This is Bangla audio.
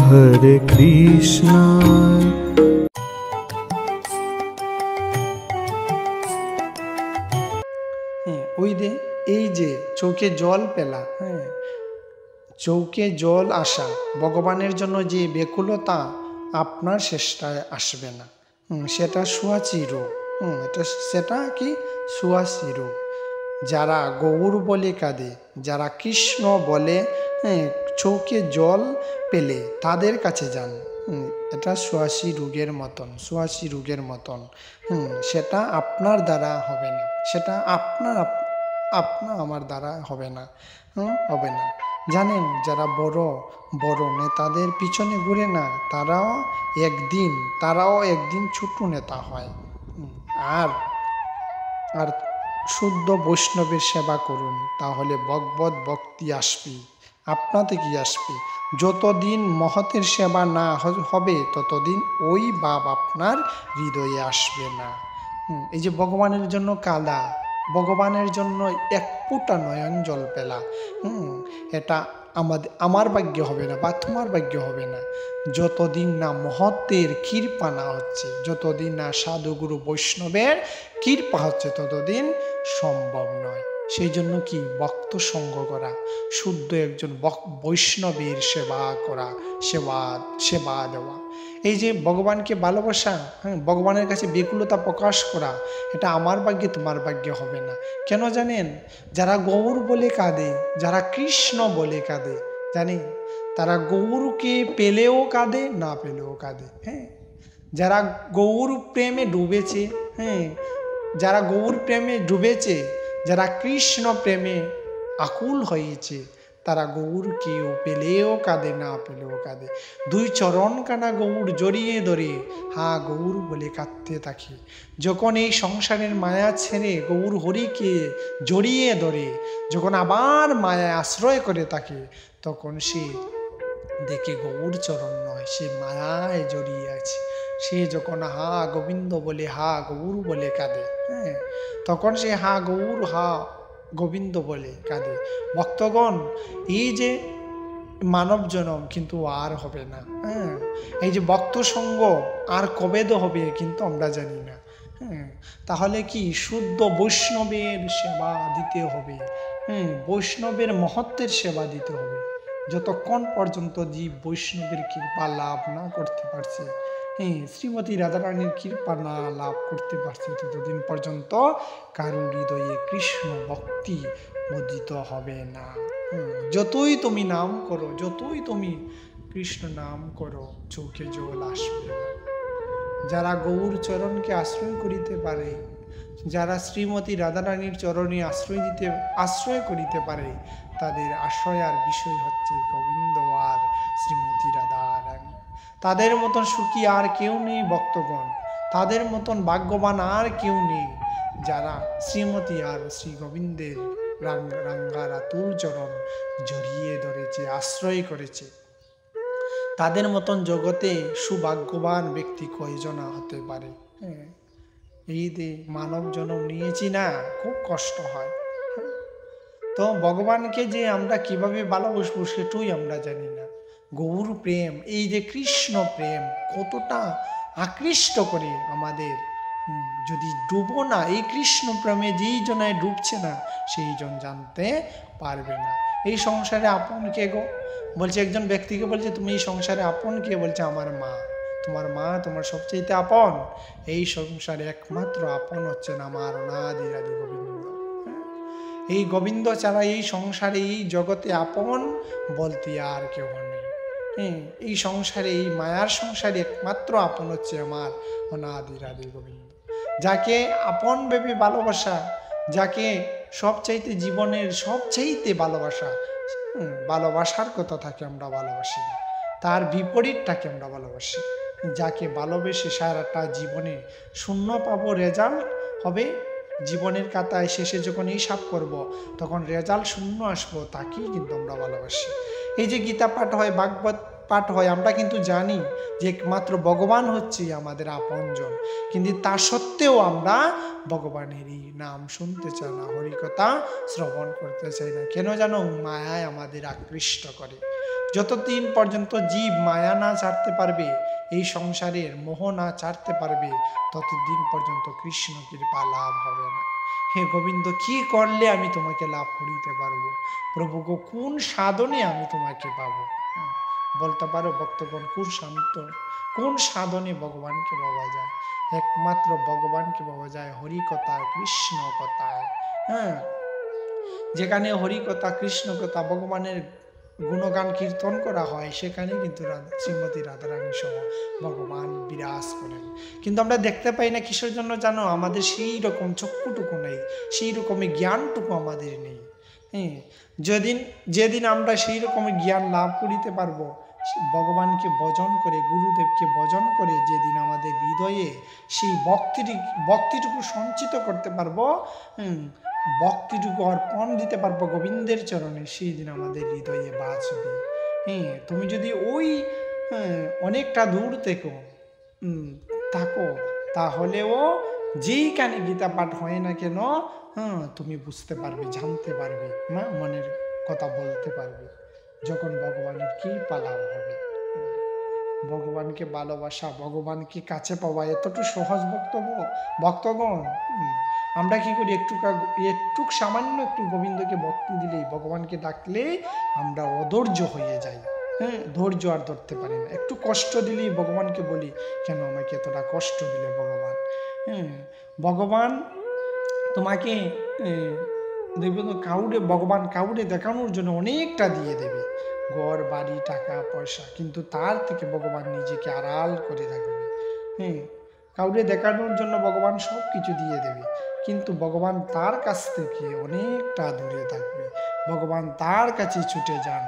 হরে কৃষ্ণ। ওই যে এই যে চোখে জল পেলা, চোখে জল আসা, ভগবানের জন্য যে ব্যাকুলতা আপনার চেষ্টায় আসবে না, সেটা সুয়াচি রোগ। সেটা কি সুয়াচি রোগ। যারা গৌর বলে কাঁদে, যারা কৃষ্ণ বলে চোখে জল পেলে তাদের কাছে যান। এটা সুয়াসি রোগের মতন, সুয়াসি রোগের মতন। সেটা আপনার দ্বারা হবে না, সেটা আপনার আমার দ্বারা হবে না, হবে না। জানেন, যারা বড় বড় নেতাদের পিছনে ঘুরে না, তারাও একদিন ছোট নেতা হয়। আর আর শুদ্ধ বৈষ্ণবের সেবা করুন, তাহলে ভগবত ভক্তি আসবে, আপনা থেকেই আসবে। যতদিন মহতের সেবা না হবে ততদিন ওই ভাব আপনার হৃদয়ে আসবে না। এই যে ভগবানের জন্য কাঁদা, ভগবানের জন্য এক ফোঁটা নয়ন জল পেলা, এটা আমার ভাগ্য হবে না বা তোমার ভাগ্য হবে না, যতদিন না মহতের কৃপা না হচ্ছে, যতদিন না সাধুগুরু বৈষ্ণবের কৃপা হচ্ছে, ততদিন সম্ভব নয়। সেই জন্য কি ভক্ত সঙ্গ করা, শুদ্ধ একজন বৈষ্ণবের সেবা করা, সেবা দেওয়া, এই যে ভগবানকে ভালোবাসা, ভগবানের কাছে ব্যাকুলতা প্রকাশ করা, এটা আমার ভাগ্যে তোমার ভাগ্যে হবে না। কেন জানেন? যারা গৌর বলে কাঁদে, যারা কৃষ্ণ বলে কাঁদে, জানেন, তারা গৌরকে পেলেও কাঁদে, না পেলেও কাঁদে। যারা গৌর প্রেমে ডুবেছে, যারা গৌর প্রেমে ডুবেছে, যারা কৃষ্ণ প্রেমে আকুল হয়েছে, তারা গৌরকেও পেলেও কাঁদে, না পেলেও কাঁদে। দুই চরণ কানা গৌর জড়িয়ে ধরে হা গৌর বলে কাঁদতে থাকে। যখন এই সংসারের মায়া ছেড়ে গৌর হরিকে জড়িয়ে ধরে, যখন আবার মায়ায় আশ্রয় করে থাকে, তখন সে দেখে গৌর চরণ নয়, সে মায়ায় জড়িয়ে আছে। সে যখন হা গোবিন্দ বলে, হা গৌর বলে কাঁদে, তখন সে হা গৌর, হা গোবিন্দ বলে কাঁদে। ভক্তগণ, এই যে মানব জনম কিন্তু আর হবে না, এই যে ভক্ত সঙ্গ আর কবে তো হবে কিন্তু আমরা জানি না। তাহলে কি শুদ্ধ বৈষ্ণবের সেবা দিতে হবে, বৈষ্ণবের মহত্বের সেবা দিতে হবে। যতক্ষণ পর্যন্ত জীব বৈষ্ণবের কৃপা লাভ না করতে পারছে, শ্রীমতী রাধারানীর কৃপা না লাভ করতে পারছে, ততদিন পর্যন্ত কারো হৃদয়ে কৃষ্ণ ভক্তি উদিত হবে না। যতই তুমি নাম করো, যতই তুমি কৃষ্ণ নাম করো, চোখে জল আসবে না। যারা গৌর চরণকে আশ্রয় করিতে পারে, যারা শ্রীমতী রাধারানীর চরণে আশ্রয় করিতে পারে, তাদের আশ্রয় আর বিষয় হচ্ছে গোবিন্দ আর শ্রীমতী রাধারানী। তাদের মতন সুখী আর কেউ নেই ভক্তগণ, তাদের মতন ভাগ্যবান আর কেউ নেই, যারা শ্রীমতী আর শ্রী গোবিন্দের রাঙ্গারা তুল চরণ জড়িয়ে ধরেছে, আশ্রয় করেছে। তাদের মতন জগতে সুভাগ্যবান ব্যক্তি কয়জনা হতে পারে? এই যে মানব জন্ম নিয়েছি না, খুব কষ্ট হয়। তো ভগবানকে যে আমরা কিভাবে ভালোবাসবো সেটাই আমরা জানি না। গৌর প্রেম, এই যে কৃষ্ণ প্রেম কতটা আকৃষ্ট করে আমাদের, যদি ডুবো না এই কৃষ্ণ প্রেমে, যেই জনায় ডুবছে না সেই জন জানতে পারবে না। এই সংসারে আপন কে গো? বলছে একজন ব্যক্তিকে, বলছে তুমি এই সংসারে আপন কে? বলছে আমার মা। তোমার মা তোমার সবচেয়ে আপন? এই সংসারে একমাত্র আপন হচ্ছেন আমার অনাদি আদি গোবিন্দ। এই গোবিন্দ ছাড়া এই সংসারে, এই জগতে আপন বলতে আর কেউ নেই। এই সংসারে, এই মায়ার সংসারে একমাত্র আপন হচ্ছে আমার অনাদি আদি গোবিন্দ। যাকে আপন ভেবে ভালোবাসা, যাকে সবচাইতে জীবনের সবচাইতে ভালোবাসা, ভালোবাসার কথা থাকে আমরা ভালোবাসি না, তার বিপরীতটাকে আমরা ভালোবাসি। যাকে ভালোবেসে সারাটা জীবনে শূন্য পাবো, রেজাল্ট হবে জীবনের খাতায় শেষে যখন হিসাব করব তখন রেজাল্ট শূন্য আসবো, তাকেই কিন্তু আমরা ভালোবাসি। এই যে গীতা পাঠ হয়, ভাগবত পাঠ হয়, আমরা কিন্তু জানি যে একমাত্র ভগবান হচ্ছে আমাদের আপনজন, কিন্তু তা সত্ত্বেও আমরা ভগবানেরই নাম শুনতে চাই না, হরিকথা শ্রবণ করতে চাই না। কেন জানো? মায়ায় আমাদের আকৃষ্ট করে। যতদিন পর্যন্ত জীব মায়া না ছাড়তে পারবে, এই সংসারের মোহ না ছাড়তে পারবে, ততদিন পর্যন্ত কৃষ্ণ কৃপা লাভ হবে না। হে গোবিন্দ, কি করলে আমি তোমাকে লাভ করিতে পারবো? প্রভু গো, কোন সাধনে আমি তোমাকে পাবো? বলতে পারো ভক্তগণ, কোন সাধনে ভগবানকে পাওয়া যায়? একমাত্র ভগবানকে পাওয়া যায় হরি কথায়, কৃষ্ণ কথায়। হ্যাঁ, যেখানে হরি কথা, কৃষ্ণ কথা, ভগবানের গুণগান কীর্তন করা হয়, সেখানে কিন্তু শ্রীমতী রাধারানী সহ ভগবান বিরাজ করেন। কিন্তু আমরা দেখতে পাই না, কিসের জন্য জানো? আমাদের সেই রকম চক্ষুটুকু নেই, সেই রকমের জ্ঞানটুকু আমাদের নেই। হ্যাঁ, যেদিন আমরা সেই রকমের জ্ঞান লাভ করিতে পারবো, ভগবানকে ভজন করে, গুরুদেবকে ভজন করে, যেদিন আমাদের হৃদয়ে সেই ভক্তিটুকু সঞ্চিত করতে পারবো, ভক্তিটুকু অর্পণ দিতে পারবো গোবিন্দের চরণে, সেই দিন আমাদের হৃদয়ে বাঁচবে। হ্যাঁ, তুমি যদি ওই অনেকটা দূর থাকো, তাহলেও যেইখানে গীতা পাঠ হয় না কেন, তুমি বুঝতে পারবে, জানতে পারবে, মনের কথা বলতে পারবে, যখন ভগবানের কৃপা লাভ হবে। ভগবানকে ভালোবাসা, ভগবানকে কাছে পাওয়া এতটুকু সহজ ভক্তগণ। আমরা কি করি? একটু সামান্য একটু গোবিন্দকে ভক্তি দিলেই, ভগবানকে ডাকলেই আমরা অধৈর্য হয়ে যাই। হ্যাঁ, ধৈর্য আর ধরতে পারি না। একটু কষ্ট দিলেই ভগবানকে বলি, কেন আমাকে এতটা কষ্ট দিলে ভগবান? ভগবান তোমাকে ভগবান কাউরে দেখানোর জন্য অনেকটা দিয়ে দেবে, ঘর বাড়ি টাকা পয়সা, কিন্তু তার থেকে ভগবান নিজেকে আড়াল করে রাখবে। কাউরে দেখানোর জন্য ভগবান সব কিছু দিয়ে দেবে, কিন্তু ভগবান তার কাছ থেকে অনেকটা দূরে থাকবে, ভগবান তার কাছে ছুটে যান।